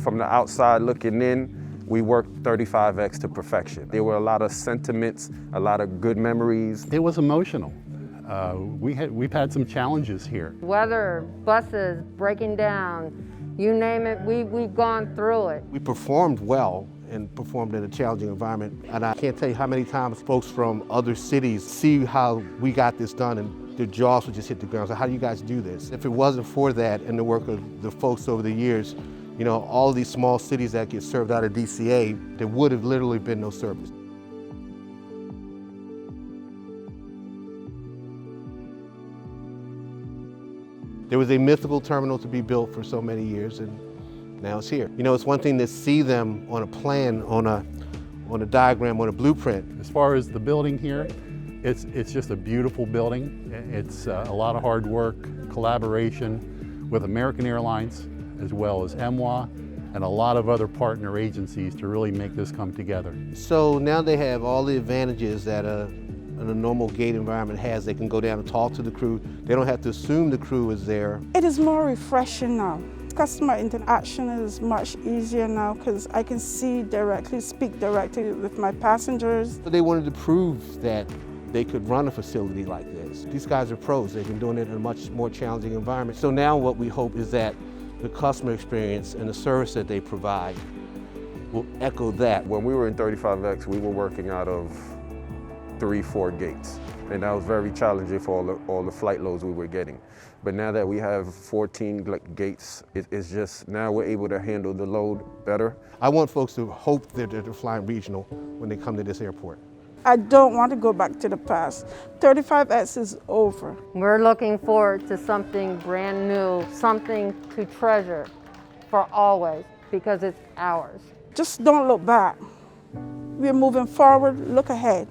from the outside looking in, we worked 35X to perfection. There were a lot of sentiments, a lot of good memories. It was emotional. We've had some challenges here. Weather, buses breaking down, you name it, we've gone through it. We performed well and performed in a challenging environment. And I can't tell you how many times folks from other cities see how we got this done and their jaws would just hit the ground. So how do you guys do this? If it wasn't for that and the work of the folks over the years, you know, all these small cities that get served out of DCA, there would have literally been no service. There was a mythical terminal to be built for so many years, and now it's here. You know, it's one thing to see them on a plan, on a diagram, on a blueprint. As far as the building here, it's just a beautiful building. It's a lot of hard work, collaboration with American Airlines, as well as MWA, and a lot of other partner agencies to really make this come together. So now they have all the advantages that a normal gate environment has. They can go down and talk to the crew. They don't have to assume the crew is there. It is more refreshing now. Customer interaction is much easier now because I can speak directly with my passengers. They wanted to prove that they could run a facility like this. These guys are pros. They've been doing it in a much more challenging environment. So now what we hope is that the customer experience and the service that they provide will echo that. When we were in 35X, we were working out of 3-4 gates. And that was very challenging for all the flight loads we were getting. But now that we have 14 gates, it's just, now we're able to handle the load better. I want folks to hope that they're flying regional when they come to this airport. I don't want to go back to the past. 35X is over. We're looking forward to something brand new, something to treasure for always, because it's ours. Just don't look back. We're moving forward, look ahead.